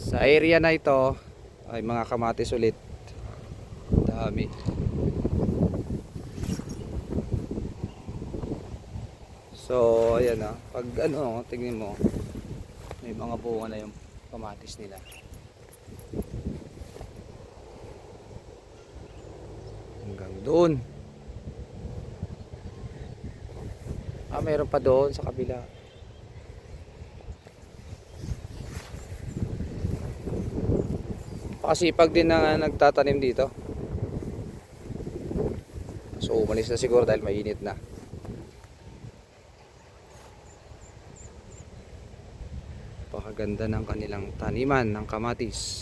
Sa area na ito ay mga kamatis ulit. Dami. So ayan na. Pag tingin mo, may mga bunga na yung kamatis nila. Hanggang doon. Mayroon pa doon sa kabila. Pakasipag din na nagtatanim dito. So umalis na siguro dahil mainit na. Pakaganda ng kanilang taniman ng kamatis.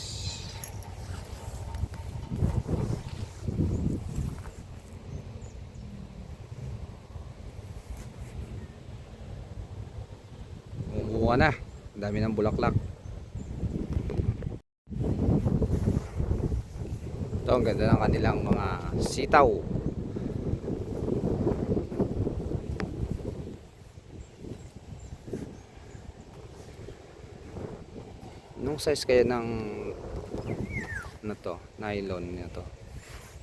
Bumubuka na. Ang dami ng bulaklak. Ito ang ganda ng kanilang mga sitaw. Anong size kaya ng nylon nito?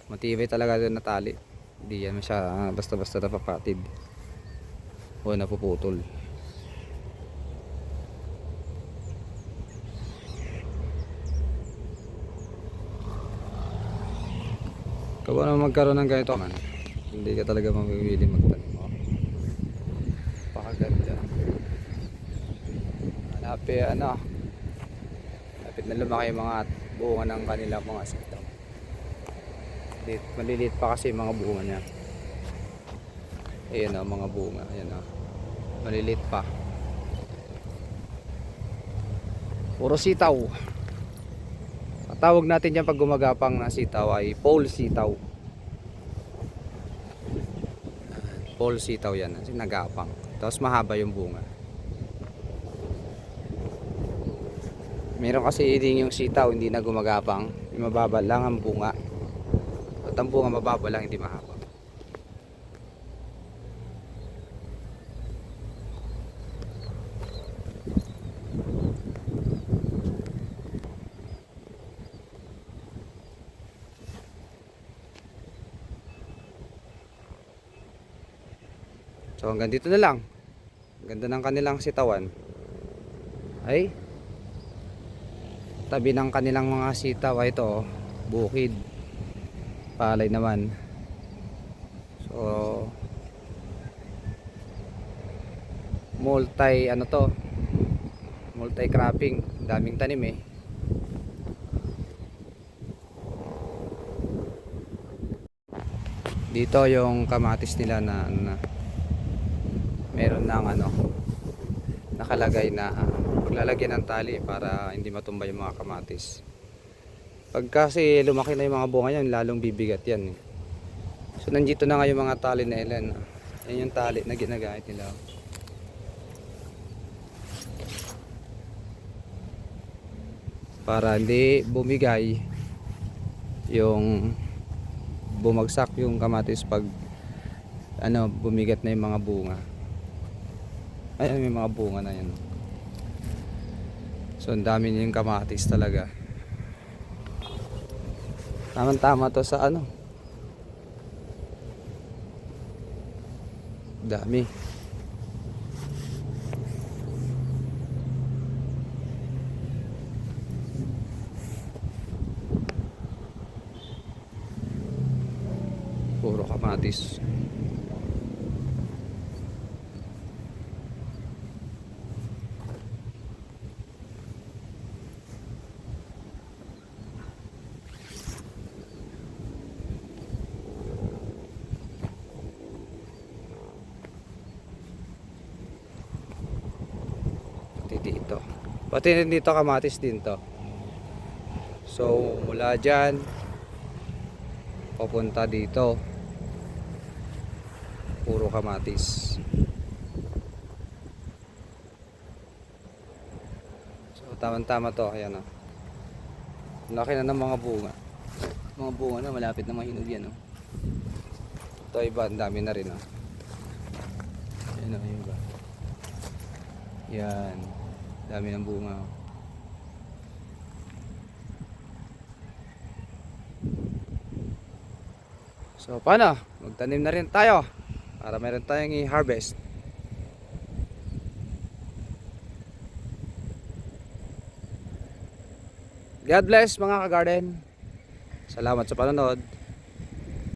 Matibay talaga din na tali. Hindi yan siya basta-basta napapatid o napuputol. Kung ano magkaroon ng ganito man, hindi ka talaga mamimili magtanim. Pakaganda. Lapit na lumaki yung mga bunga ng kanilang mga sitaw. Maliliit pa kasi yung mga bunga niya. Ayan mga bunga. Ayan maliliit pa. Puro sitaw. Ang tawag natin dyan pag gumagapang na sitaw ay pole sitaw. Pole sitaw yan. Kasi nagapang. Tapos mahaba yung bunga. Meron kasi ding yung sitaw hindi na gumagapang, mababa lang ang bunga. At ang bunga mababa lang, hindi mahaba. So hanggang dito na lang. Ganda ng kanilang sitawan. Ay tabi ng kanilang mga sitaw ay ito, bukid, palay naman. So multi cropping, daming tanim dito yung kamatis nila na meron ng nakalagay na paglalagyan ng tali para hindi matumba yung mga kamatis. Pag kasi lumaki na yung mga bunga yan, lalong bibigat yan So nandito na nga yung mga tali na ilan. Yan yung tali na ginagamit nila. Para hindi bumigay yung bumagsak yung kamatis pag bumigat na yung mga bunga. Ayan, may mga bunga na yan. So ang dami niyang kamatis talaga. Tama to sa dami. Puro kamatis. Pati dito kamatis din to. So mula dyan papunta dito puro kamatis. So tama to. Ayan laki na ng mga bunga. Mga bunga na malapit na mahinog yan Ito iba, ang dami na rin Ayan yung iba. Yan, dami ng bunga So paano? Magtanim na rin tayo para meron tayong i-harvest. God bless mga ka-garden. Salamat sa panonood.